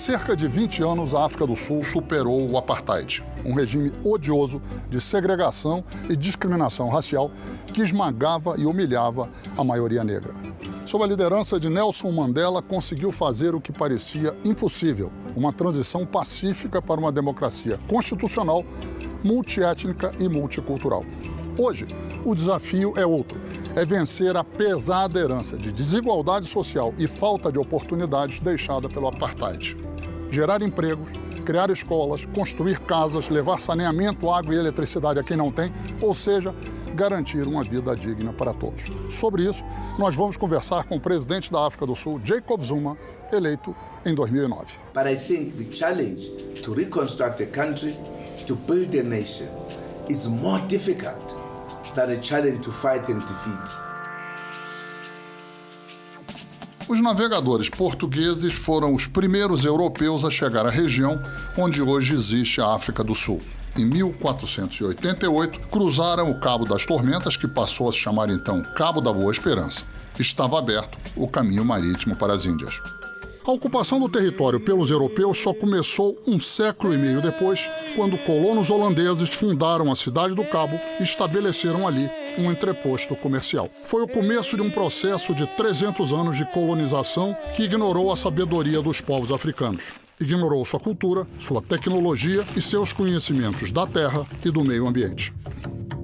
cerca de 20 anos, a África do Sul superou o apartheid, um regime odioso de segregação e discriminação racial que esmagava e humilhava a maioria negra. Sob a liderança de Nelson Mandela, conseguiu fazer o que parecia impossível, uma transição pacífica para uma democracia constitucional, multiétnica e multicultural. Hoje, o desafio é outro. É vencer a pesada herança de desigualdade social e falta de oportunidades deixada pelo apartheid. Gerar empregos, criar escolas, construir casas, levar saneamento, água e eletricidade a quem não tem, ou seja, garantir uma vida digna para todos. Sobre isso, nós vamos conversar com o presidente da África do Sul, Jacob Zuma, eleito em 2009. But I think the challenge to reconstruct a country, to build a nation, is more difficult than a challenge to fight and defeat. Os navegadores portugueses foram os primeiros europeus a chegar à região onde hoje existe a África do Sul. Em 1488, cruzaram o Cabo das Tormentas, que passou a se chamar então Cabo da Boa Esperança. Estava aberto o caminho marítimo para as Índias. A ocupação do território pelos europeus só começou um século e meio depois, quando colonos holandeses fundaram a cidade do Cabo e estabeleceram ali um entreposto comercial. Foi o começo de um processo de 300 anos de colonização que ignorou a sabedoria dos povos africanos. Ignorou sua cultura, sua tecnologia e seus conhecimentos da terra e do meio ambiente.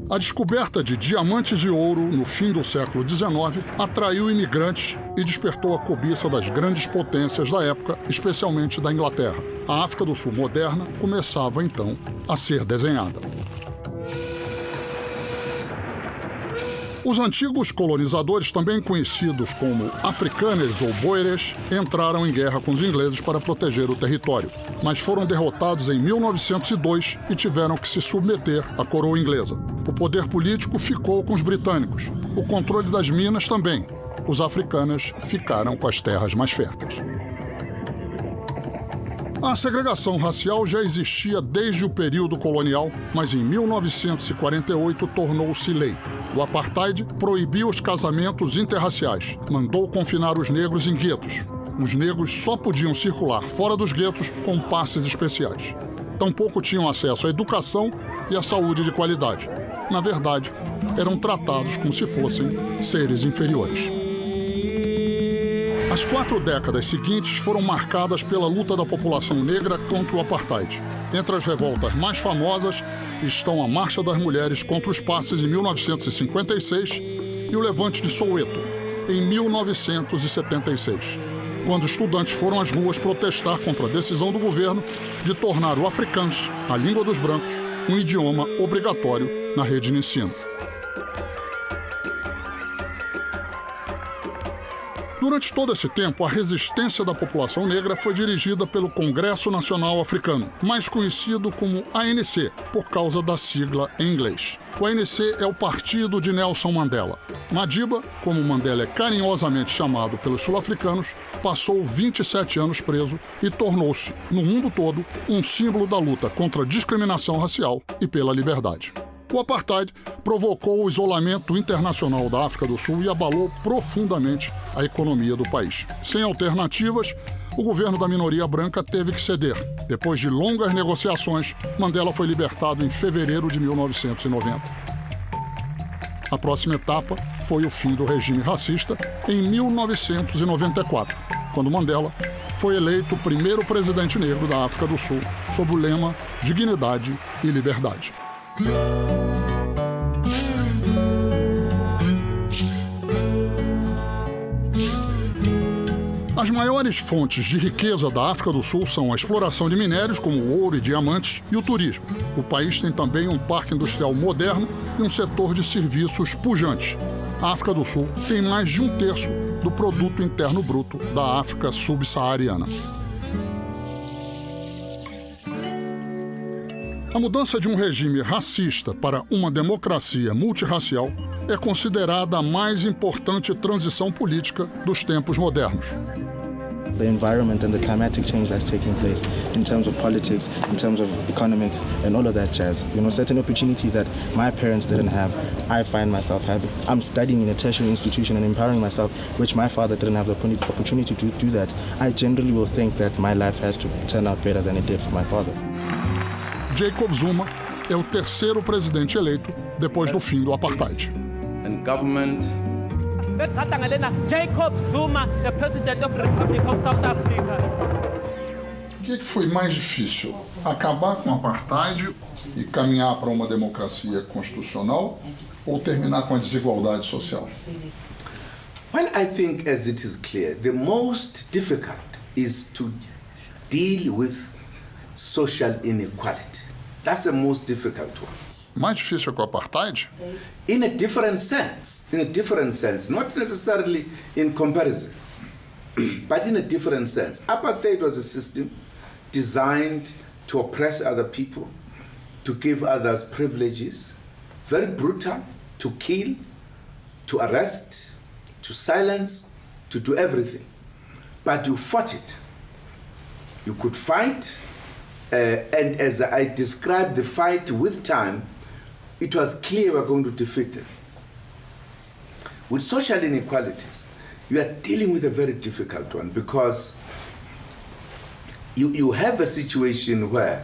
A descoberta de diamantes e ouro no fim do século XIX atraiu imigrantes e despertou a cobiça das grandes potências da época, especialmente da Inglaterra. A África do Sul moderna começava, então, a ser desenhada. Os antigos colonizadores, também conhecidos como Africanos ou Boeres, entraram em guerra com os ingleses para proteger o território, mas foram derrotados em 1902 e tiveram que se submeter à coroa inglesa. O poder político ficou com os britânicos, o controle das minas também. Os africanos ficaram com as terras mais férteis. A segregação racial já existia desde o período colonial, mas em 1948 tornou-se lei. O apartheid proibiu os casamentos interraciais, mandou confinar os negros em guetos. Os negros só podiam circular fora dos guetos com passes especiais. Tampouco tinham acesso à educação e à saúde de qualidade. Na verdade, eram tratados como se fossem seres inferiores. As 4 décadas seguintes foram marcadas pela luta da população negra contra o apartheid. Entre as revoltas mais famosas estão a Marcha das Mulheres contra os Passes em 1956 e o Levante de Soweto, em 1976, quando estudantes foram às ruas protestar contra a decisão do governo de tornar o afrikaans, a língua dos brancos, um idioma obrigatório na rede de ensino. Durante todo esse tempo, a resistência da população negra foi dirigida pelo Congresso Nacional Africano, mais conhecido como ANC, por causa da sigla em inglês. O ANC é o partido de Nelson Mandela. Madiba, como Mandela é carinhosamente chamado pelos sul-africanos, passou 27 anos preso e tornou-se, no mundo todo, um símbolo da luta contra a discriminação racial e pela liberdade. O apartheid provocou o isolamento internacional da África do Sul e abalou profundamente a economia do país. Sem alternativas, o governo da minoria branca teve que ceder. Depois de longas negociações, Mandela foi libertado em fevereiro de 1990. A próxima etapa foi o fim do regime racista em 1994, quando Mandela foi eleito o primeiro presidente negro da África do Sul, sob o lema Dignidade e Liberdade. As maiores fontes de riqueza da África do Sul são a exploração de minérios, como ouro e diamantes, e o turismo. O país tem também um parque industrial moderno e um setor de serviços pujante. A África do Sul tem mais de 1/3 do produto interno bruto da África subsaariana. A mudança de um regime racista para uma democracia multirracial é considerada a mais importante transição política dos tempos modernos. the environment and the climatic change that's taking place in terms of politics, in terms of economics, and all of that jazz. You know, certain opportunities that my parents didn't have, I find myself having. I'm studying in a tertiary institution and empowering myself, which my father didn't have the opportunity to do that. I generally will think that my life has to turn out better than it did for my father. Jacob Zuma é o terceiro presidente eleito depois do fim do apartheid. And government. Jacob Zuma, the President of the Republic of South Africa. O que foi mais difícil? Acabar com o apartheid e caminhar para uma democracia constitucional ou terminar com a desigualdade social? Well, I think, as it is clear, the most difficult is to deal with social inequality. That's the most difficult one. Mais difícil que o apartheid? In a different sense, not necessarily in comparison, but in a different sense. Apartheid was a system designed to oppress other people, to give others privileges, very brutal, to kill, to arrest, to silence, to do everything. But you fought it. You could fight, and as I described the fight with time, it was clear we were going to defeat them. With social inequalities, you are dealing with a very difficult one because you have a situation where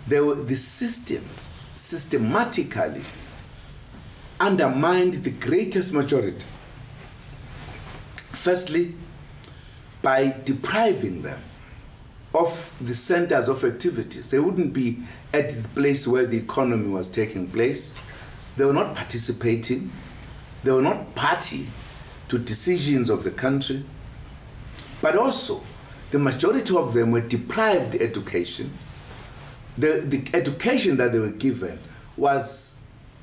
the system systematically undermined the greatest majority. Firstly, by depriving them of the centers of activities. They wouldn't be at the place where the economy was taking place. They were not participating. They were not party to decisions of the country. But also, the majority of them were deprived education. The education that they were given was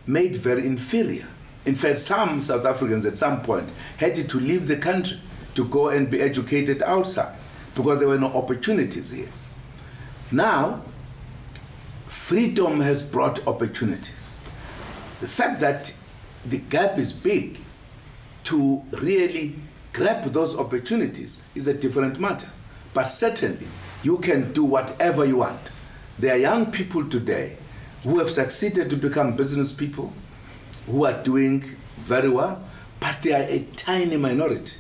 made very inferior. In fact, some South Africans at some point had to leave the country to go and be educated outside because there were no opportunities here. Now, freedom has brought opportunities. The fact that the gap is big to really grab those opportunities is a different matter. But certainly, you can do whatever you want. There are young people today who have succeeded to become business people, who are doing very well, but they are a tiny minority.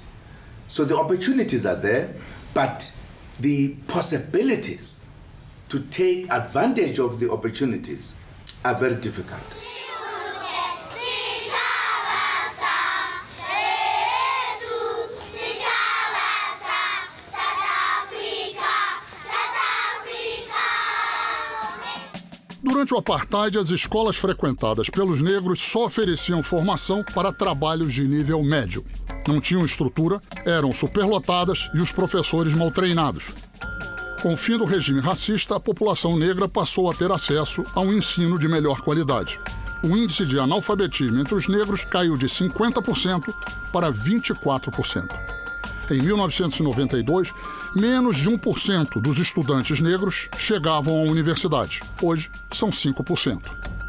So the opportunities are there, but the possibilities to take advantage of the opportunities are very difficult. Durante o apartheid, as escolas frequentadas pelos negros só ofereciam formação para trabalhos de nível médio. Não tinham estrutura, eram superlotadas e os professores mal treinados. Com o fim do regime racista, a população negra passou a ter acesso a um ensino de melhor qualidade. O índice de analfabetismo entre os negros caiu de 50% para 24%. Em 1992, menos de 1% dos estudantes negros chegavam à universidade. Hoje, são 5%.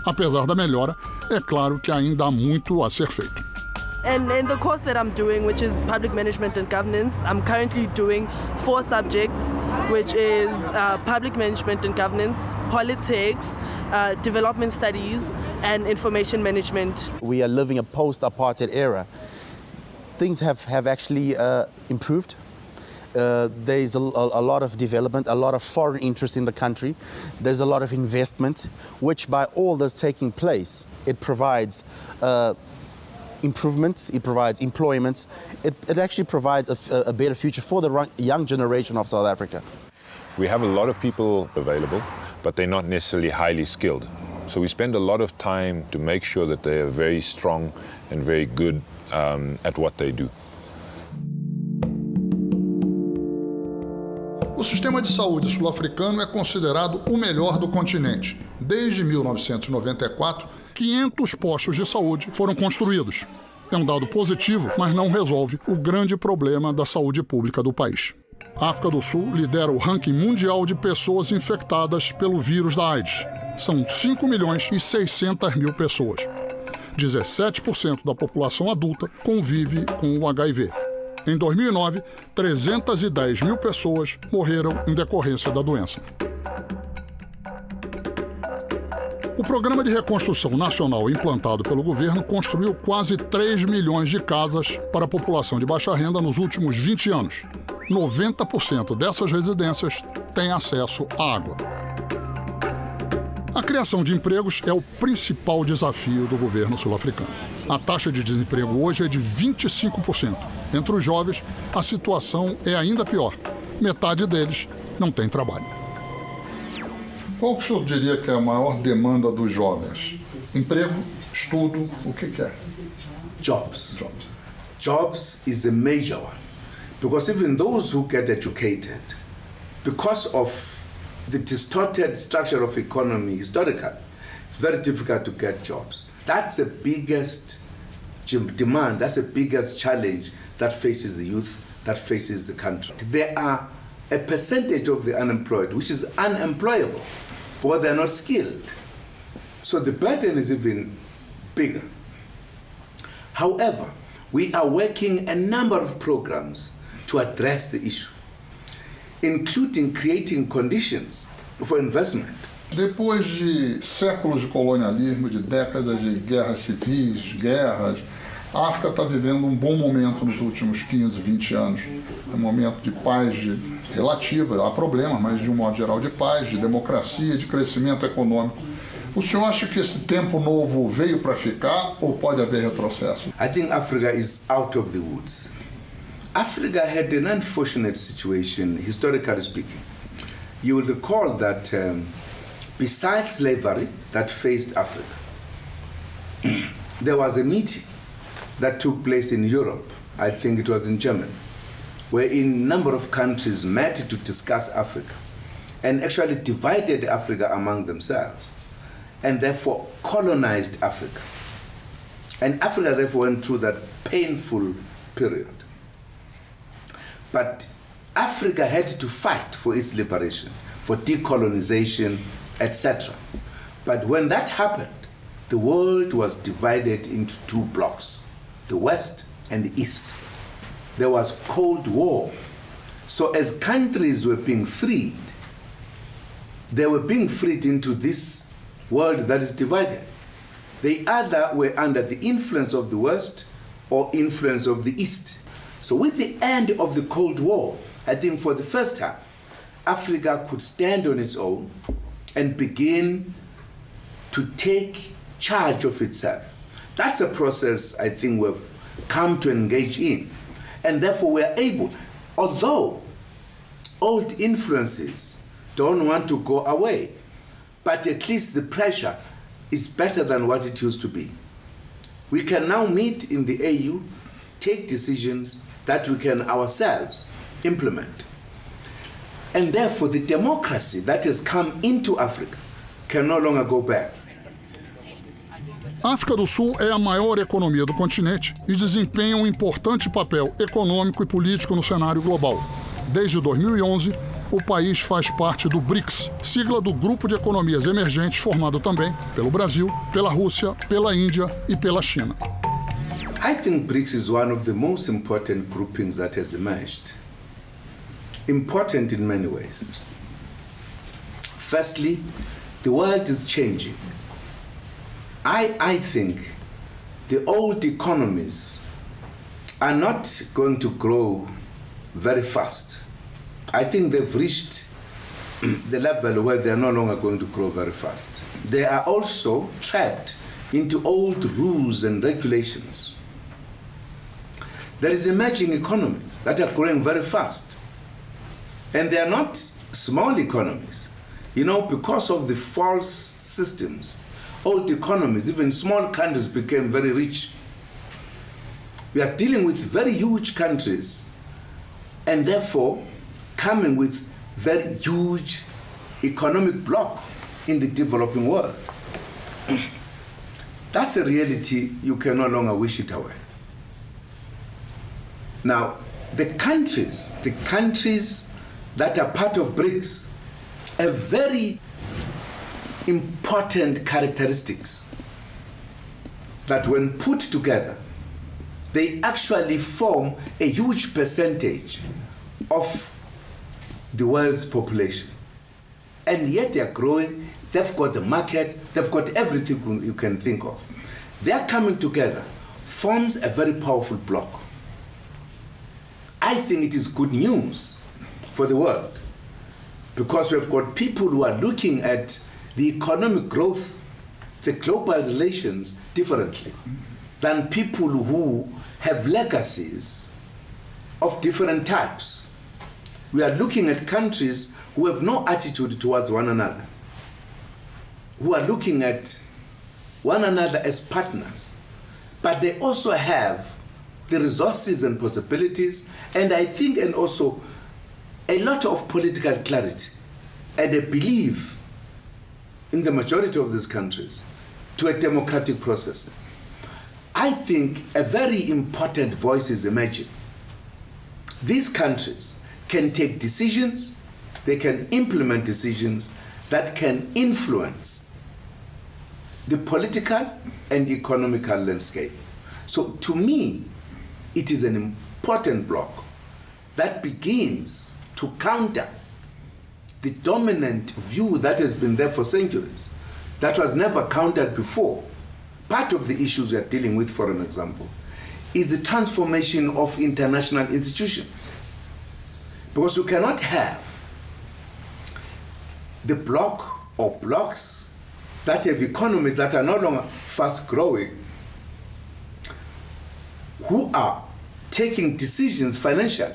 Apesar da melhora, é claro que ainda há muito a ser feito. And in the course that I'm doing, which is Public Management and Governance, I'm currently doing 4 subjects, which is Public Management and Governance, Politics, Development Studies, and Information Management. We are living a post-apartheid era. Things have actually improved. There's a lot of development, a lot of foreign interest in the country. There's a lot of investment, which by all that's taking place, it provides improvements, it provides employment. It actually provides a better future for the young generation of South Africa. We have a lot of people available, but they're not necessarily highly skilled. So we spend a lot of time to make sure that they are very strong and very good at what they do. O sistema de saúde sul-africano é considerado o melhor do continente. Desde 1994, 500 postos de saúde foram construídos. É um dado positivo, mas não resolve o grande problema da saúde pública do país. A África do Sul lidera o ranking mundial de pessoas infectadas pelo vírus da AIDS. São 5.600.000 pessoas. 17% da população adulta convive com o HIV. Em 2009, 310 mil pessoas morreram em decorrência da doença. O Programa de Reconstrução Nacional implantado pelo governo construiu quase 3 milhões de casas para a população de baixa renda nos últimos 20 anos. 90% dessas residências têm acesso à água. A criação de empregos é o principal desafio do governo sul-africano. A taxa de desemprego hoje é de 25%. Entre os jovens, a situação é ainda pior. Metade deles não tem trabalho. Qual que o senhor diria que é a maior demanda dos jovens? Emprego, estudo, o que é? Jobs. Jobs is a major one. Because even those who get educated, because of the distorted structure of economy historically, it's very difficult to get jobs. That's the biggest demand, that's the biggest challenge that faces the youth, that faces the country. There are a percentage of the unemployed which is unemployable, but they're not skilled. So the burden is even bigger. However, we are working a number of programs to address the issue, including creating conditions for investment. Depois de séculos de colonialismo, de décadas de guerras civis, guerras, a África está vivendo um bom momento nos últimos 15, 20 anos. É um momento de paz relativa, há problemas, mas de um modo geral de paz, de democracia, de crescimento econômico. O senhor acha que esse tempo novo veio para ficar ou pode haver retrocesso? I think Africa is out of the woods. Africa had an unfortunate situation, historically speaking. You will recall that besides slavery that faced Africa, there was a meeting that took place in Europe, I think it was in Germany, where a number of countries met to discuss Africa and actually divided Africa among themselves and therefore colonized Africa. And Africa therefore went through that painful period. But Africa had to fight for its liberation, for decolonization, etc. But when that happened, the world was divided into two blocks, the West and the East. There was Cold War. So as countries were being freed, they were being freed into this world that is divided. They either were under the influence of the West or influence of the East. So with the end of the Cold War, I think for the first time, Africa could stand on its own and begin to take charge of itself. That's a process I think we've come to engage in. And therefore we're able, although old influences don't want to go away, but at least the pressure is better than what it used to be. We can now meet in the AU, take decisions that we can ourselves implement. And therefore the democracy that has come into Africa can no longer go back. A África do Sul é a maior economia do continente e desempenha um importante papel econômico e político no cenário global. Desde 2011, o país faz parte do BRICS, sigla do Grupo de Economias Emergentes formado também pelo Brasil, pela Rússia, pela Índia e pela China. I think BRICS is one of the most important groupings that has emerged. Important in many ways. Firstly, the world is changing. I think the old economies are not going to grow very fast. I think they've reached the level where they're no longer going to grow very fast. They are also trapped into old rules and regulations. There is emerging economies that are growing very fast. And they are not small economies. You know, because of the false systems, old economies, even small countries became very rich. We are dealing with very huge countries and therefore coming with very huge economic bloc in the developing world. That's a reality, you can no longer wish it away. Now, the countries that are part of BRICS have very important characteristics that when put together, they actually form a huge percentage of the world's population. And yet they are growing, they've got the markets, they've got everything you can think of. Their coming together forms a very powerful bloc. I think it is good news for the world because we've got people who are looking at the economic growth, the global relations differently than people who have legacies of different types. We are looking at countries who have no attitude towards one another, who are looking at one another as partners, but they also have the resources and possibilities, and I think, and also a lot of political clarity and a belief in the majority of these countries to a democratic processes. I think a very important voice is emerging. These countries can take decisions, they can implement decisions that can influence the political and economical landscape. So to me, it is an important bloc that begins to counter the dominant view that has been there for centuries, that was never countered before. Part of the issues we are dealing with, for an example, is the transformation of international institutions. Because you cannot have the bloc or blocks that have economies that are no longer fast growing, who are taking decisions financially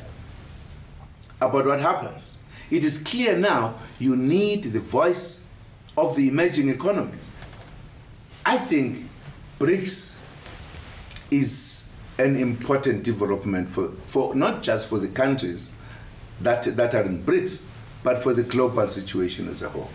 about what happens. It is clear now you need the voice of the emerging economies. I think BRICS is an important development for not just for the countries that are in BRICS, but for the global situation as a whole.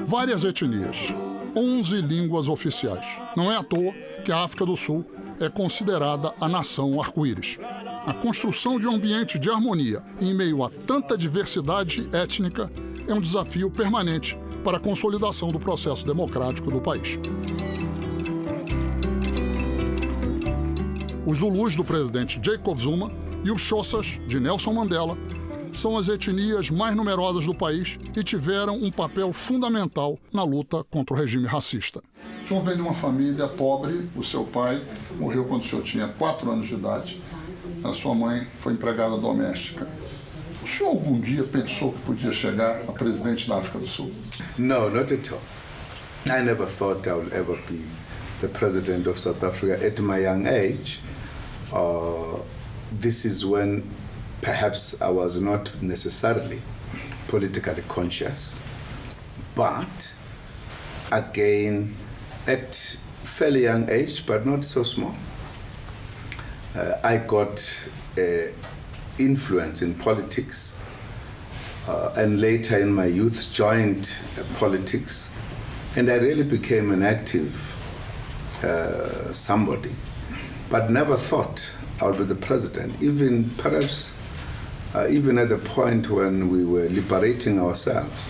Várias etnias, 11 línguas oficiais. Não é à toa que a África do Sul é considerada a nação arco-íris. A construção de um ambiente de harmonia em meio a tanta diversidade étnica é um desafio permanente para a consolidação do processo democrático do país. Os Zulus do presidente Jacob Zuma e os Xhosas de Nelson Mandela são as etnias mais numerosas do país e tiveram um papel fundamental na luta contra o regime racista. O senhor veio de uma família pobre, o seu pai morreu quando o senhor tinha 4 anos de idade, a sua mãe foi empregada doméstica. O senhor algum dia pensou que podia chegar a presidente da África do Sul? No, not at all. I never thought I would ever be the president of South Africa at my young age. This is when perhaps I was not necessarily politically conscious, but again, at fairly young age, but not so small, I got influence in politics, and later in my youth joined politics, and I really became an active somebody, but never thought I would be the president, even perhaps even at the point when we were liberating ourselves.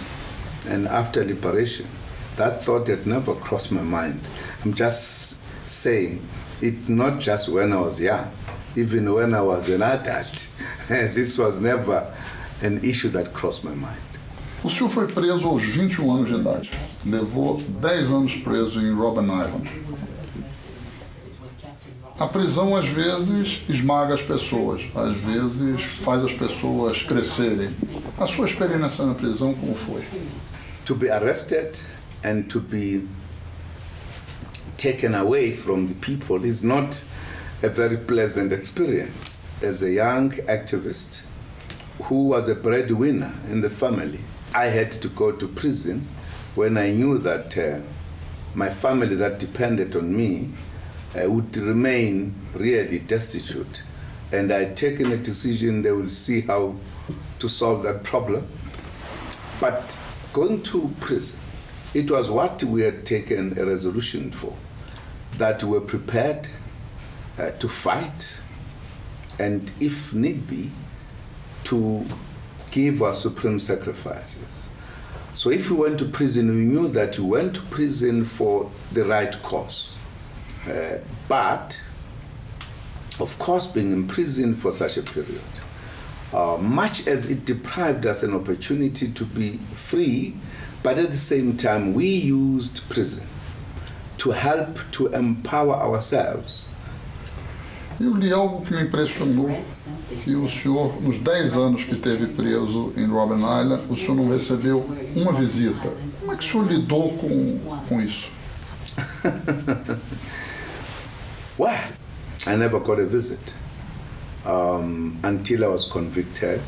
And after liberation, that thought had never crossed my mind. I'm just saying, it's not just when I was young, even when I was an adult, this was never an issue that crossed my mind. O senhor foi preso aos 21 anos de idade. Levou 10 anos preso em Robben Island. A prisão, às vezes, esmaga as pessoas, às vezes faz as pessoas crescerem. A sua experiência na prisão, como foi? To be arrested and to be taken away from the people is not a very pleasant experience. As a young activist who was a breadwinner in the family, I had to go to prison when I knew that my family that depended on me would remain really destitute. And I had taken a decision, they will see how to solve that problem. But going to prison, it was what we had taken a resolution for, that we were prepared to fight and, if need be, to give our supreme sacrifices. So if you went to prison, we knew that you went to prison for the right cause. But, of course, being in prison for such a period, much as it deprived us an opportunity to be free, but at the same time, we used prison to help to empower ourselves. Eu li algo que me impressionou, que o senhor, nos 10 anos que esteve preso em Robben Island, o senhor não recebeu uma visita. Como é que o senhor lidou com isso? Well, I never got a visit until I was convicted.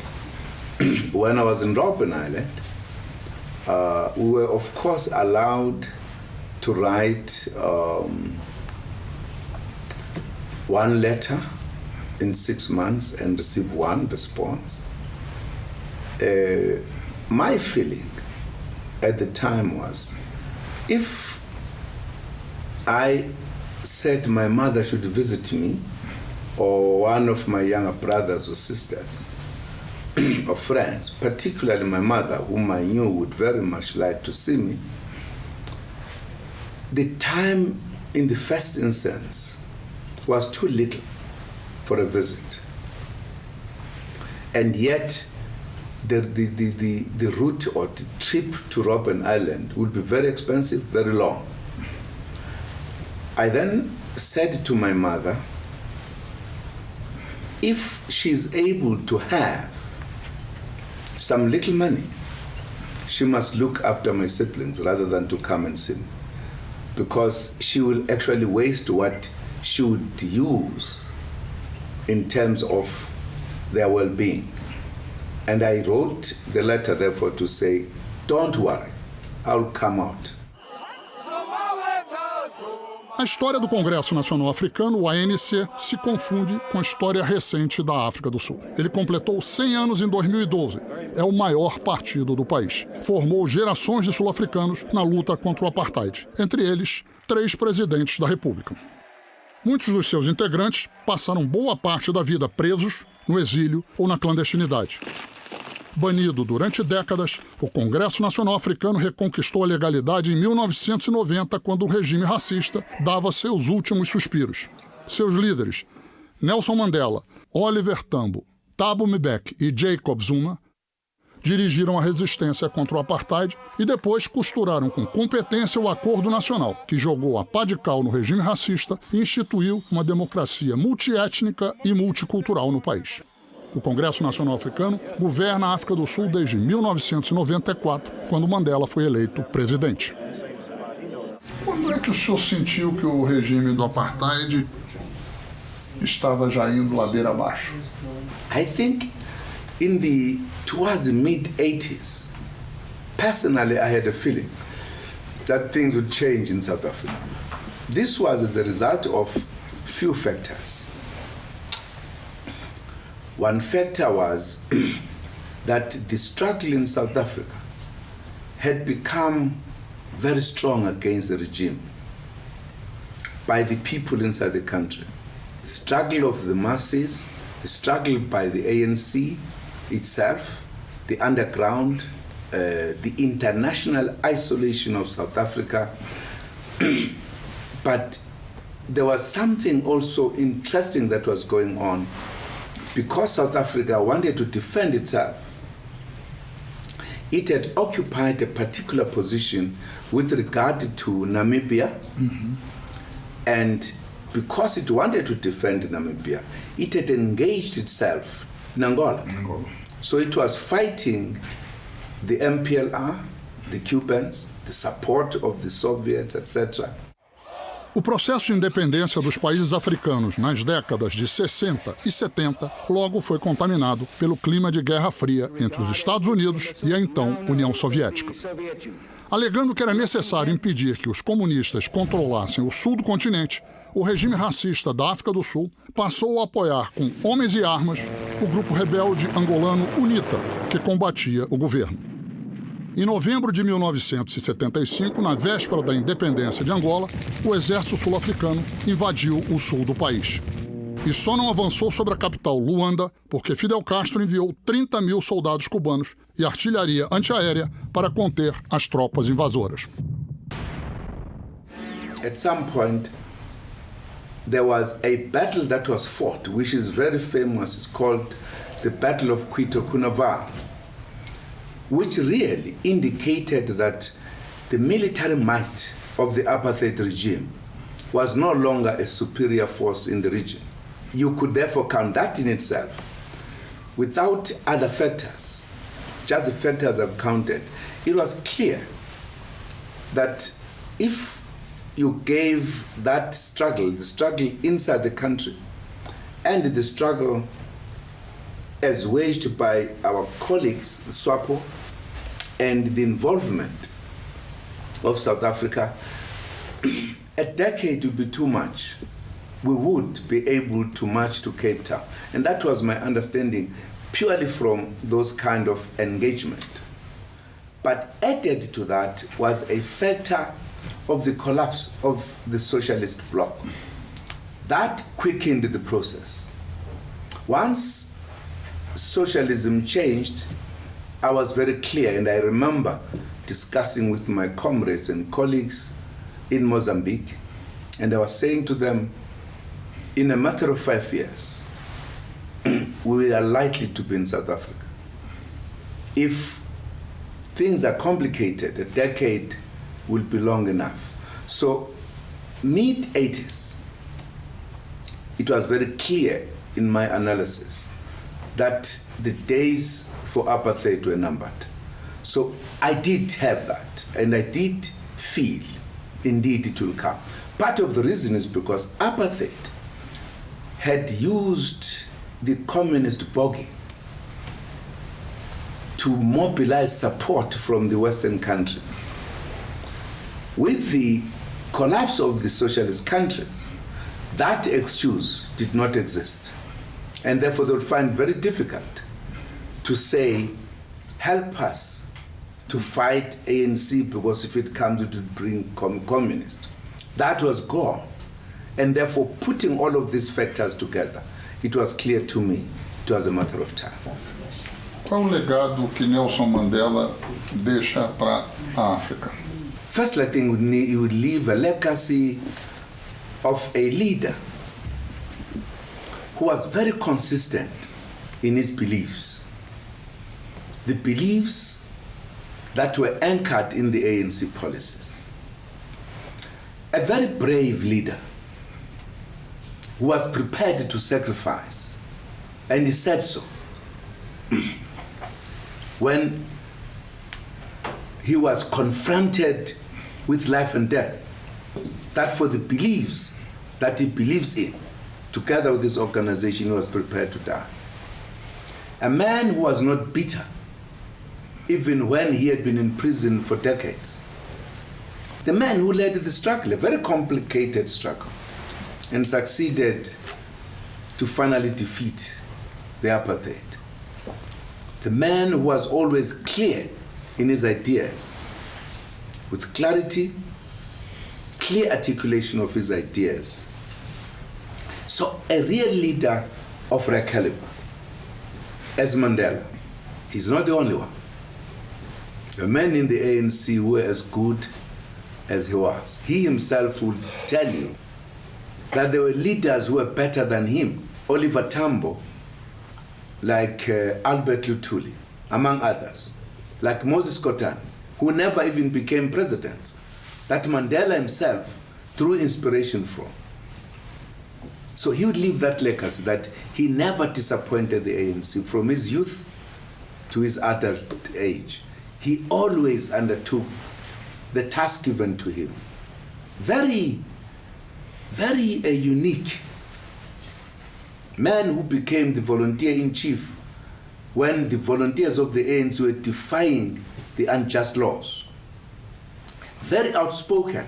When I was in Robben Island, we were of course allowed to write one letter in 6 months and receive one response. My feeling at the time was, if I said my mother should visit me, or one of my younger brothers or sisters, or friends, particularly my mother, whom I knew would very much like to see me, the time in the first instance was too little for a visit. And yet, the route or the trip to Robben Island would be very expensive, very long. I then said to my mother, if she's able to have some little money, she must look after my siblings rather than to come and see me, because she will actually waste what she would use in terms of their well-being. And I wrote the letter, therefore, to say, don't worry, I'll come out. A história do Congresso Nacional Africano, o ANC, se confunde com a história recente da África do Sul. Ele completou 100 anos em 2012. É o maior partido do país. Formou gerações de sul-africanos na luta contra o apartheid. Entre eles, 3 presidentes da República. Muitos dos seus integrantes passaram boa parte da vida presos, no exílio ou na clandestinidade. Banido durante décadas, o Congresso Nacional Africano reconquistou a legalidade em 1990, quando o regime racista dava seus últimos suspiros. Seus líderes, Nelson Mandela, Oliver Tambo, Thabo Mbeki e Jacob Zuma, dirigiram a resistência contra o apartheid e depois costuraram com competência o Acordo Nacional, que jogou a pá de cal no regime racista e instituiu uma democracia multiétnica e multicultural no país. O Congresso Nacional Africano governa a África do Sul desde 1994, quando Mandela foi eleito presidente. Quando é que o senhor sentiu que o regime do apartheid estava já indo ladeira abaixo? I think towards the mid-80s, personally I had a feeling that things would change in South Africa. This was as a result of few factors. One factor was that the struggle in South Africa had become very strong against the regime by the people inside the country. The struggle of the masses, the struggle by the ANC itself, the underground, the international isolation of South Africa. But there was something also interesting that was going on. Because South Africa wanted to defend itself, it had occupied a particular position with regard to Namibia. Mm-hmm. And because it wanted to defend Namibia, it had engaged itself in Angola. So it was fighting the MPLR, the Cubans, the support of the Soviets, etc. O processo de independência dos países africanos nas décadas de 60 e 70 logo foi contaminado pelo clima de Guerra Fria entre os Estados Unidos e a então União Soviética. Alegando que era necessário impedir que os comunistas controlassem o sul do continente, o regime racista da África do Sul passou a apoiar com homens e armas o grupo rebelde angolano UNITA, que combatia o governo. Em novembro de 1975, na véspera da independência de Angola, o exército sul-africano invadiu o sul do país. E só não avançou sobre a capital, Luanda, porque Fidel Castro enviou 30 mil soldados cubanos e artilharia antiaérea para conter as tropas invasoras. At some point, there was a battle that was fought, which is very famous. It's called the Battle of Quito Cunaval, which really indicated that the military might of the apartheid regime was no longer a superior force in the region. You could therefore count that in itself, without other factors, just the factors I've counted. It was clear that if you gave that struggle, the struggle inside the country, and the struggle as waged by our colleagues, SWAPO, and the involvement of South Africa, a decade would be too much. We would be able to march to Cape Town. And that was my understanding purely from those kind of engagement. But added to that was a factor of the collapse of the socialist bloc. That quickened the process. Once socialism changed, I was very clear, and I remember discussing with my comrades and colleagues in Mozambique, and I was saying to them, in a matter of 5 years, we are likely to be in South Africa. If things are complicated, a decade will be long enough. So, mid-80s, it was very clear in my analysis that the days for apartheid were numbered. So I did have that, and I did feel, indeed, it will come. Part of the reason is because apartheid had used the communist bogey to mobilize support from the Western countries. With the collapse of the socialist countries, that excuse did not exist. And therefore they would find it very difficult to say, help us to fight ANC, because if it comes, it would bring communists. That was gone. And therefore, putting all of these factors together, it was clear to me it was a matter of time. Qual o legado que Nelson Mandela deixa para a África? First, I think he would leave a legacy of a leader who was very consistent in his beliefs. The beliefs that were anchored in the ANC policies. A very brave leader who was prepared to sacrifice, and he said so. When he was confronted with life and death, that for the beliefs that he believes in, together with this organization, he was prepared to die. A man who was not bitter, even when he had been in prison for decades. The man who led the struggle, a very complicated struggle, and succeeded to finally defeat the apartheid. The man who was always clear in his ideas, with clarity, clear articulation of his ideas. So a real leader of rare caliber, as Mandela. He's not the only one. The men in the ANC were as good as he was. He himself would tell you that there were leaders who were better than him. Oliver Tambo, like Albert Luthuli, among others, like Moses Kotane, who never even became president, that Mandela himself drew inspiration from. So he would leave that legacy that he never disappointed the ANC from his youth to his adult age. He always undertook the task given to him. Very, very unique man who became the volunteer-in-chief when the volunteers of the ANC were defying the unjust laws. Very outspoken.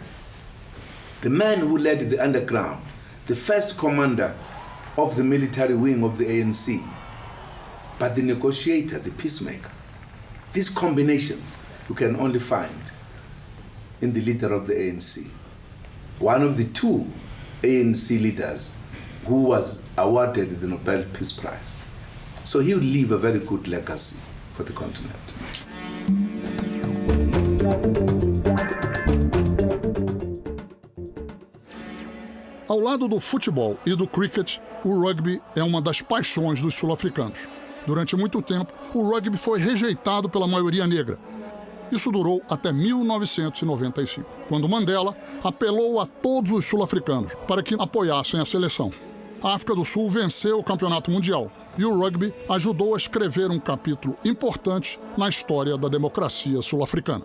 The man who led the underground, the first commander of the military wing of the ANC, but the negotiator, the peacemaker. These combinations you can only find in the leader of the ANC. One of the two ANC leaders who was awarded the Nobel Peace Prize. So he would leave a very good legacy for the continent. Ao lado do futebol e do cricket, o rugby é uma das paixões dos sul-africanos. Durante muito tempo, o rugby foi rejeitado pela maioria negra. Isso durou até 1995, quando Mandela apelou a todos os sul-africanos para que apoiassem a seleção. A África do Sul venceu o campeonato mundial e o rugby ajudou a escrever um capítulo importante na história da democracia sul-africana.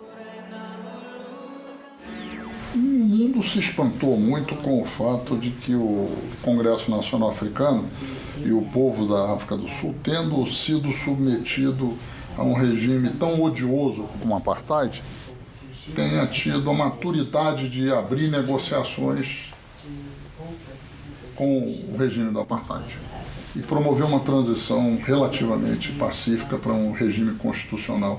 O mundo se espantou muito com o fato de que o Congresso Nacional Africano e o povo da África do Sul, tendo sido submetido a um regime tão odioso como o apartheid, tenha tido a maturidade de abrir negociações com o regime do apartheid e promover uma transição relativamente pacífica para um regime constitucional.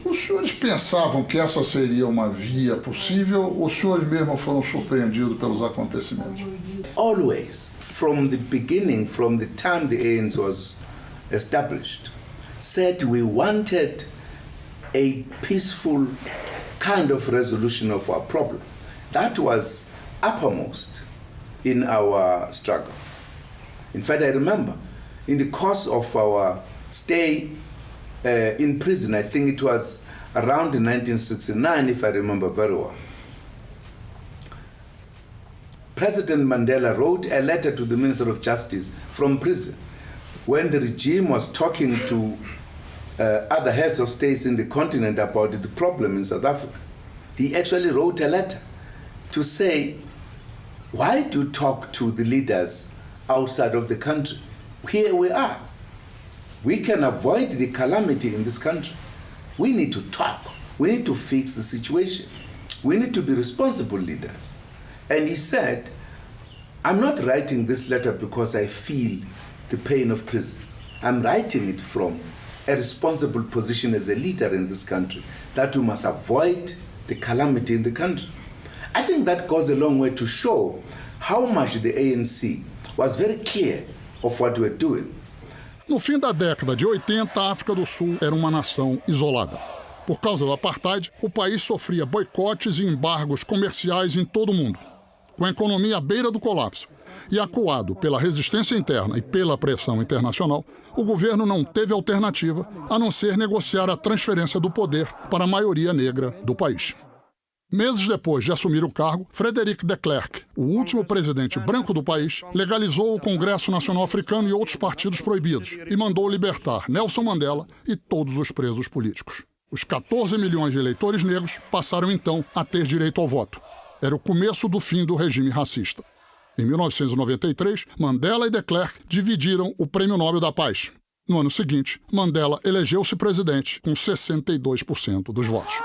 Os senhores pensavam que essa seria uma via possível ou os senhores mesmos foram surpreendidos pelos acontecimentos? Always, from the beginning, from the time the ANC was established, said we wanted a peaceful kind of resolution of our problem. That was uppermost in our struggle. In fact, I remember in the course of our stay in prison, I think it was around 1969, if I remember very well, President Mandela wrote a letter to the Minister of Justice from prison when the regime was talking to other heads of states in the continent about the problem in South Africa. He actually wrote a letter to say, why do you talk to the leaders outside of the country? Here we are. We can avoid the calamity in this country. We need to talk. We need to fix the situation. We need to be responsible leaders. And he said, I'm not writing this letter because I feel the pain of prison. I'm writing it from a responsible position as a leader in this country, that we must avoid the calamity in the country. I think that goes a long way to show how much the ANC was very clear of what we're doing. No fim da década de 80, a África do Sul era uma nação isolada. Por causa do apartheid, o país sofria boicotes e embargos comerciais em todo o mundo. Com a economia à beira do colapso e acuado pela resistência interna e pela pressão internacional, o governo não teve alternativa a não ser negociar a transferência do poder para a maioria negra do país. Meses depois de assumir o cargo, Frederic de Klerk, o último presidente branco do país, legalizou o Congresso Nacional Africano e outros partidos proibidos e mandou libertar Nelson Mandela e todos os presos políticos. Os 14 milhões de eleitores negros passaram então a ter direito ao voto. Era o começo do fim do regime racista. Em 1993, Mandela e de Klerk dividiram o Prêmio Nobel da Paz. No ano seguinte, Mandela elegeu-se presidente com 62% dos votos.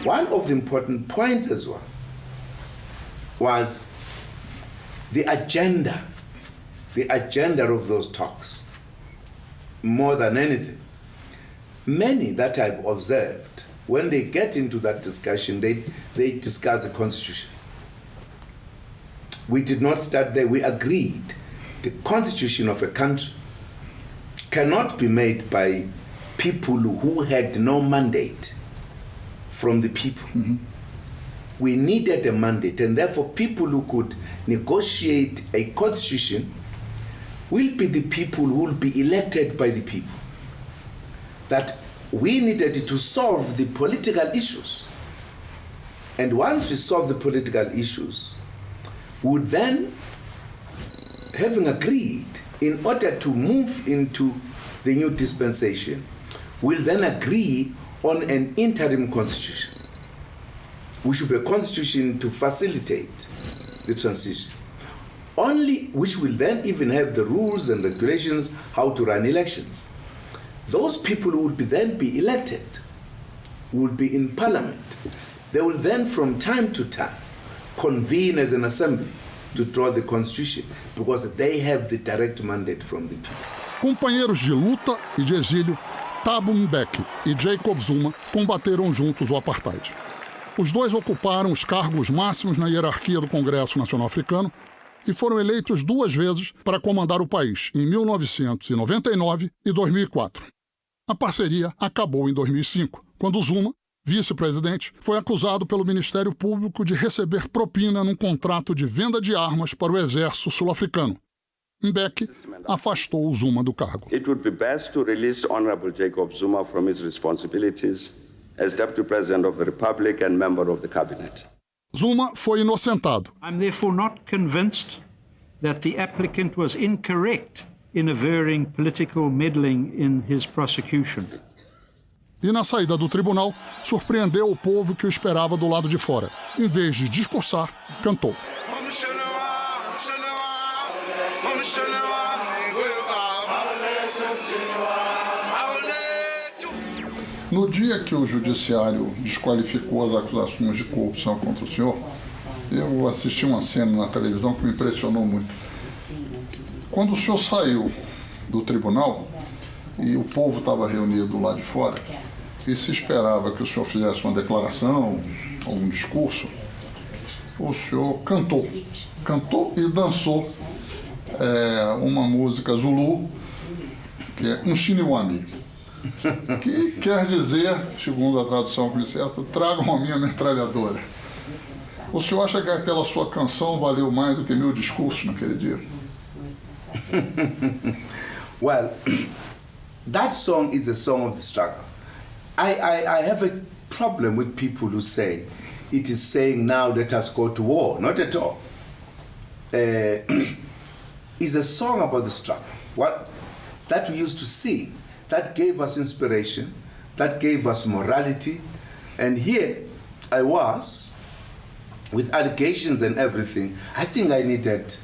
One of the important points as well was the agenda of those talks, more than anything. Many that I've observed, when they get into that discussion, they discuss the Constitution. We did not start there. We agreed the Constitution of a country cannot be made by people who had no mandate from the people. Mm-hmm. We needed a mandate, and therefore people who could negotiate a constitution will be the people who will be elected by the people. That we needed to solve the political issues. And once we solve the political issues, we would then, having agreed, in order to move into the new dispensation, we'll then agree on an interim constitution, which should be a constitution to facilitate the transition, only which will then even have the rules and regulations how to run elections. Those people who will then be elected will be in parliament. They will then from time to time convene as an assembly to draw the constitution because they have the direct mandate from the people. Companheiros de luta e de exílio, Thabo Mbeki e Jacob Zuma combateram juntos o apartheid. Os dois ocuparam os cargos máximos na hierarquia do Congresso Nacional Africano e foram eleitos 2 vezes para comandar o país, em 1999 e 2004. A parceria acabou em 2005, quando Zuma, vice-presidente, foi acusado pelo Ministério Público de receber propina num contrato de venda de armas para o exército sul-africano. Mbeki afastou Zuma do cargo. It would be best to release Honorable Jacob Zuma from his responsibilities as Deputy President of the Republic and member of the Cabinet. Zuma foi inocentado. I'm therefore not convinced that the applicant was incorrect in averring political meddling in his prosecution. E na saída do tribunal, surpreendeu o povo que o esperava do lado de fora. Em vez de discursar, cantou. No dia que o judiciário desqualificou as acusações de corrupção contra o senhor, eu assisti uma cena na televisão que me impressionou muito. Quando o senhor saiu do tribunal e o povo estava reunido lá de fora e se esperava que o senhor fizesse uma declaração ou um discurso, o senhor cantou e dançou uma música Zulu, que é um Chiniwami, que quer dizer, segundo a tradução que certa, tragam a minha metralhadora. O senhor acha que aquela sua canção valeu mais do que meu discurso naquele dia? Well, that song is a song of the struggle. I have a problem with people who say it is saying now let us go to war. Not at all. It's a song about the struggle. What that we used to see. That gave us inspiration, that gave us morality, and here I was, with allegations and everything. I think I needed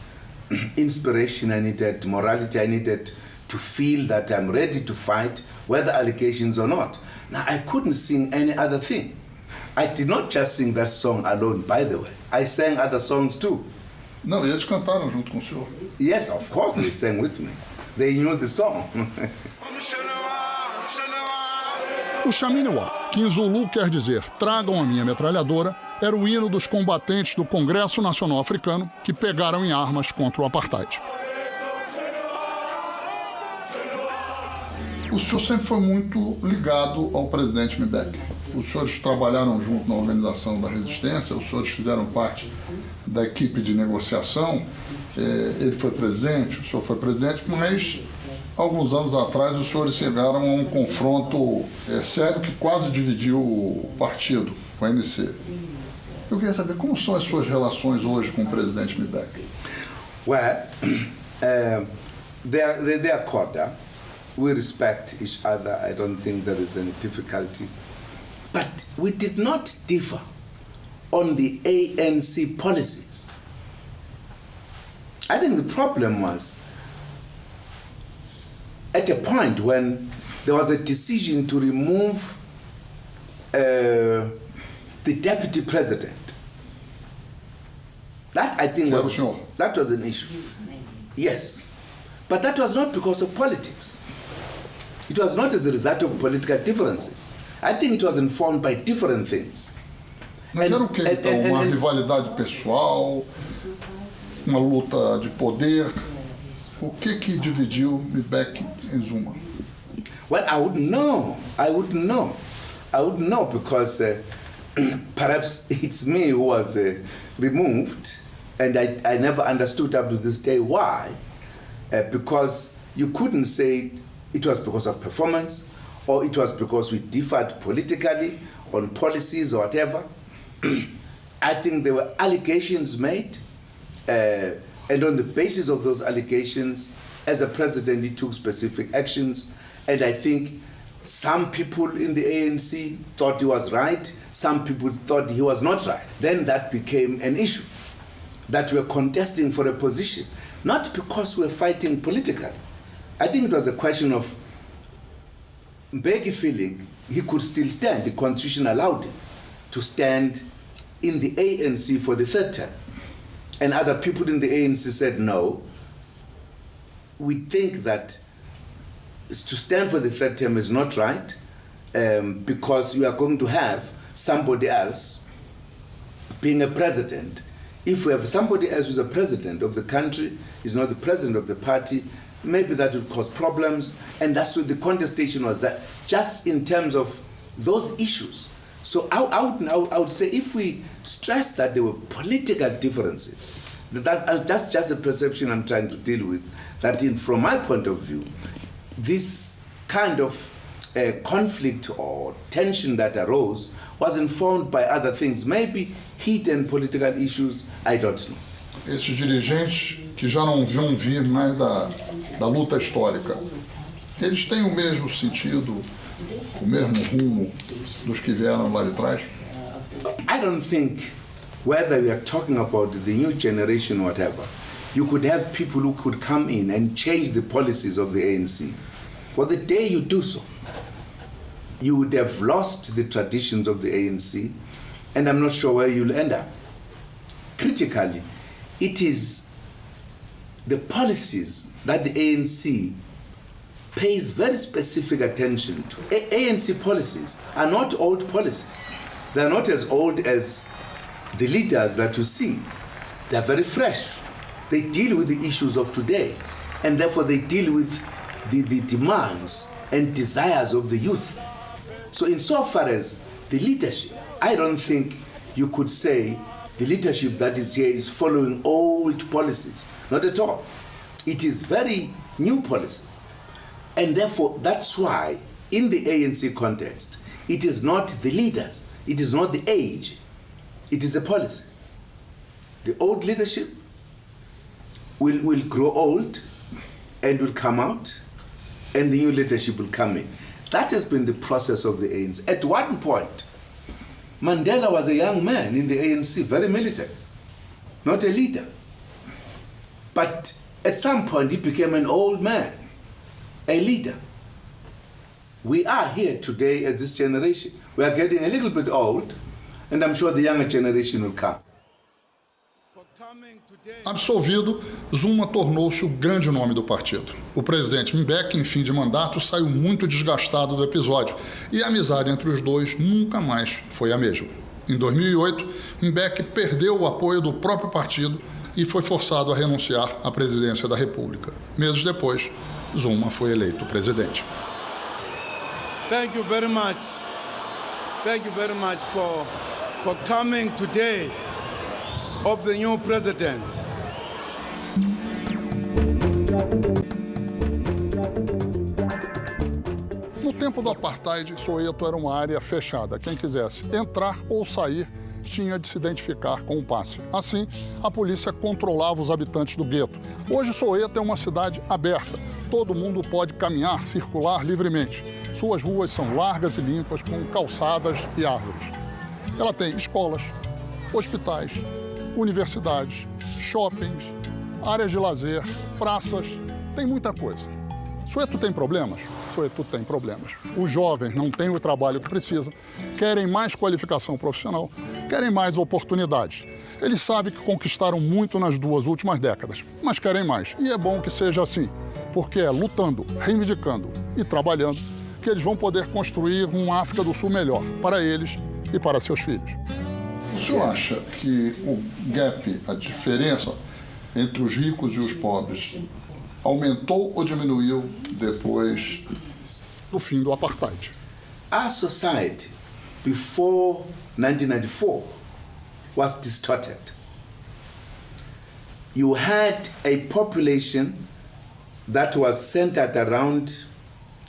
inspiration, I needed morality, I needed to feel that I'm ready to fight, whether allegations or not. Now, I couldn't sing any other thing. I did not just sing that song alone, by the way. I sang other songs too. Não, e eles cantaram junto com o senhor. Yes, of course they sang with me. They knew the song. O Chaminewa, que em Zulu quer dizer tragam a minha metralhadora, era o hino dos combatentes do Congresso Nacional Africano que pegaram em armas contra o apartheid. O senhor sempre foi muito ligado ao presidente Mbeki. Os senhores trabalharam junto na organização da resistência, os senhores fizeram parte da equipe de negociação, ele foi presidente, o senhor foi presidente, mas alguns anos atrás os senhores chegaram a um confronto sério que quase dividiu o partido, o ANC. Eu queria saber como são as suas relações hoje com o presidente Mbeki. Well, they are cordial. We respect each other. I don't think there is any difficulty. But we did not differ on the ANC policies. I think the problem was at a point when there was a decision to remove the deputy president. That, I think, was an issue. Yes. But that was not because of politics. It was not as a result of political differences. I think it was informed by different things. Mas era o quê, então? Uma rivalidade pessoal? Uma luta de poder? O que dividiu Mbeki e Zuma? Well, I wouldn't know. I wouldn't know because perhaps it's me who was removed, and I never understood up to this day why. Because you couldn't say it was because of performance, or it was because we differed politically on policies or whatever. I think there were allegations made, and on the basis of those allegations, as a president, he took specific actions. And I think some people in the ANC thought he was right, some people thought he was not right. Then that became an issue, that we're contesting for a position, not because we're fighting politically. I think it was a question of Mbeki feeling he could still stand. The constitution allowed him to stand in the ANC for the third term. And other people in the ANC said, no, we think that to stand for the third term is not right, because you are going to have somebody else being a president. If we have somebody else who's a president of the country, is not the president of the party, maybe that would cause problems. And that's what the contestation was, that just in terms of those issues. So I would say, if we stress that there were political differences, that's just a perception I'm trying to deal with, that from my point of view, this kind of conflict or tension that arose was informed by other things, maybe hidden political issues, I don't know. Esses dirigentes que já não vão vir mais da luta histórica, eles têm o mesmo sentido, o mesmo rumo dos que vieram lá de trás? I don't think, whether we are talking about the new generation or whatever, you could have people who could come in and change the policies of the ANC. But the day you do so, you would have lost the traditions of the ANC, and I'm not sure where you'll end up. Critically, it is the policies that the ANC pays very specific attention to. ANC policies are not old policies. They are not as old as the leaders that you see. They are very fresh. They deal with the issues of today, and therefore they deal with the demands and desires of the youth. So insofar as the leadership, I don't think you could say the leadership that is here is following old policies. Not at all. It is very new policies. And therefore, that's why in the ANC context, it is not the leaders, it is not the age, it is a policy. The old leadership will grow old and will come out, and the new leadership will come in. That has been the process of the ANC. At one point, Mandela was a young man in the ANC, very militant, not a leader. But at some point, he became an old man, a leader. We are here today as this generation. We are getting a little bit old, and I'm sure the younger generation will come. Absolvido, Zuma tornou-se o grande nome do partido. O presidente Mbeki, em fim de mandato, saiu muito desgastado do episódio e a amizade entre os dois nunca mais foi a mesma. Em 2008, Mbeki perdeu o apoio do próprio partido e foi forçado a renunciar à presidência da República. Meses depois, Zuma foi eleito presidente. Thank you very much. Thank you very much for coming today of the new president. No tempo do apartheid, Soweto era uma área fechada. Quem quisesse entrar ou sair tinha de se identificar com o passe. Assim, a polícia controlava os habitantes do gueto. Hoje, Soweto é uma cidade aberta. Todo mundo pode caminhar, circular livremente. Suas ruas são largas e limpas, com calçadas e árvores. Ela tem escolas, hospitais, universidades, shoppings, áreas de lazer, praças, tem muita coisa. Soweto tem problemas? Soweto tem problemas. Os jovens não têm o trabalho que precisam, querem mais qualificação profissional, querem mais oportunidades. Eles sabem que conquistaram muito nas 2 últimas décadas, mas querem mais. E é bom que seja assim, porque é lutando, reivindicando e trabalhando que eles vão poder construir uma África do Sul melhor para eles e para seus filhos. O senhor acha que o gap, a diferença entre os ricos e os pobres, aumentou ou diminuiu depois do fim do apartheid? Our society before 1994 was distorted. You had a population that was centered around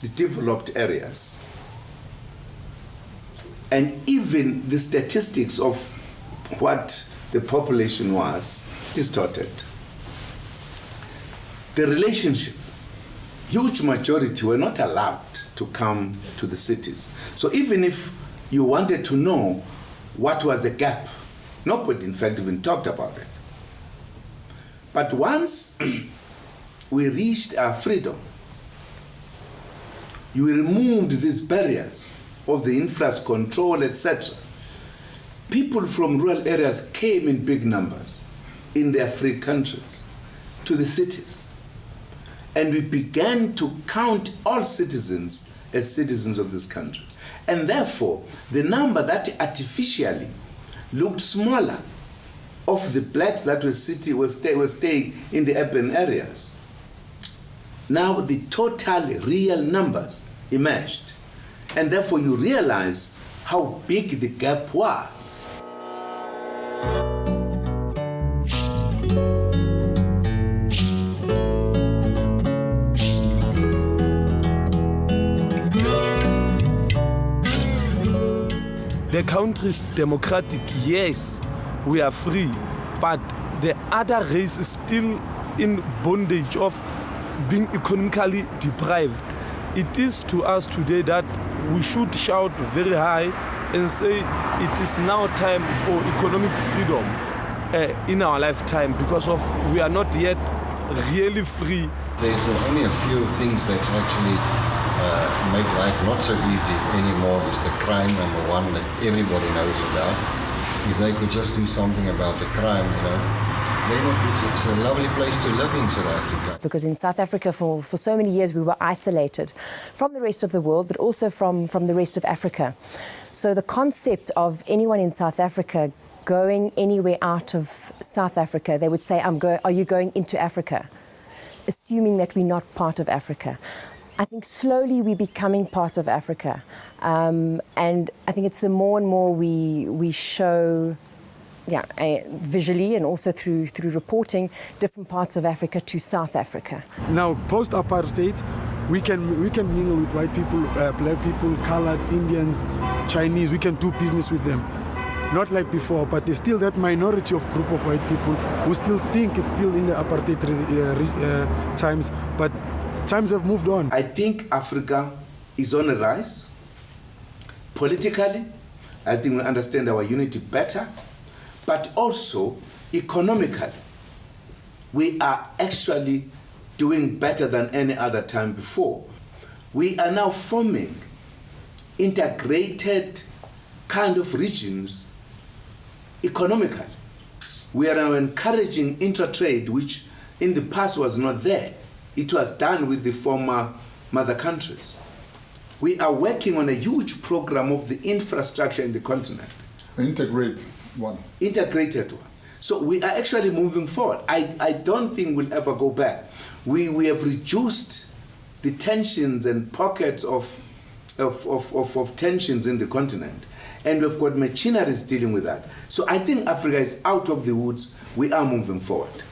the developed areas. And even the statistics of what the population was distorted. The relationship, huge majority were not allowed to come to the cities. So even if you wanted to know what was the gap, nobody in fact even talked about it. But once we reached our freedom, you removed these barriers of the infrastructure control, etc. People from rural areas came in big numbers in their free countries to the cities. And we began to count all citizens as citizens of this country. And therefore, the number that artificially looked smaller of the blacks that were staying in the urban areas, now the total real numbers emerged. And therefore you realize how big the gap was. The country is democratic, yes, we are free, but the other race is still in bondage of being economically deprived. It is to us today that we should shout very high and say it is now time for economic freedom in our lifetime, because of we are not yet really free. There's only a few things that's actually make life not so easy anymore. Is the crime, number one, that everybody knows about. If they could just do something about the crime, then it's a lovely place to live in South Africa. Because in South Africa for so many years we were isolated from the rest of the world, but also from the rest of Africa. So the concept of anyone in South Africa going anywhere out of South Africa, they would say, are you going into Africa? Assuming that we're not part of Africa. I think slowly we're becoming part of Africa. And I think it's the more and more we show, visually and also through reporting, different parts of Africa to South Africa. Now, post-apartheid, we can mingle with white people, black people, coloreds, Indians, Chinese. We can do business with them. Not like before, but there's still that minority of group of white people who still think it's still in the apartheid times, but times have moved on. I think Africa is on a rise. Politically, I think we understand our unity better, but also economically, we are actually doing better than any other time before. We are now forming integrated kind of regions economically. We are now encouraging intra-trade, which in the past was not there. It was done with the former mother countries. We are working on a huge program of the infrastructure in the continent. Integrated one. So we are actually moving forward. I don't think we'll ever go back. We have reduced the tensions and pockets of tensions in the continent. And we've got machineries dealing with that. So I think Africa is out of the woods. We are moving forward.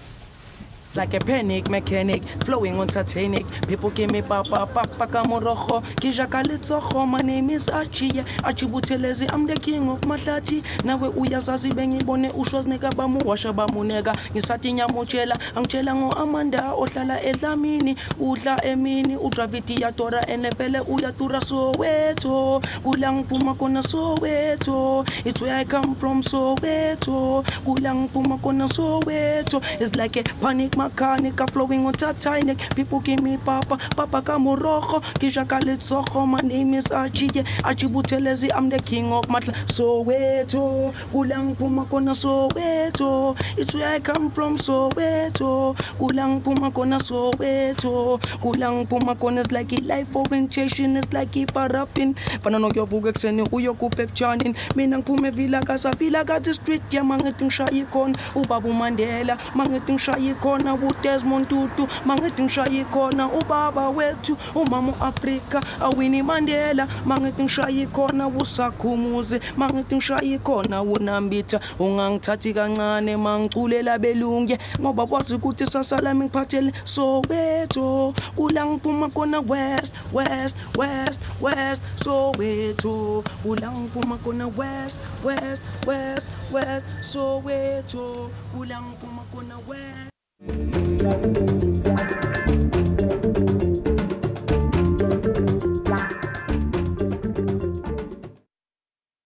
Like a panic mechanic, flowing on satanic. People give me papa kamoroho. Kijakalitsoho, my name is Achie. Achibutelezi, I'm the king of Mahlati. Nawe uyazazi bengi bone ushos nega bamu washa bamu nega. Ngisati nyamochela, angchela ngo Amanda, otlala edlamini, udla emini, udraviti ya tora enepele uyatura Soweto. Kulang pumakona Soweto. It's where I come from, Soweto. Kulang pumakona Soweto. It's like a panic mechanic, flowing on Titanic. People give me papa kamoroho. Kijakalitsoho, my name is Achie. Achibutelezi, I'm the king of Matla. Soweto, Kulang pumakona Soweto. It's where I come from, Soweto. Kulang pumakona Soweto. Kulang pumakona is like a life orientation, it's like a paraffin. Fanano yovuga kseni uyoku pepchanin. Minang pume villa gaza street ya mangeting shayikon. Ubabu Mandela, mangeting shayikon. Desmond Tutu, mangeting shayikona, ubaba wetu, umamu Afrika, Winnie Mandela, mangeting shayikona, usakumuze, mangeting shayikona, unambita, ungangtati kancane, mangculela belunge, ngoba wazi ukuthi sasala mingiphathele Soweto, kulang pumakona west, Soweto, kulang pumakona west, Soweto, kulang pumakona west.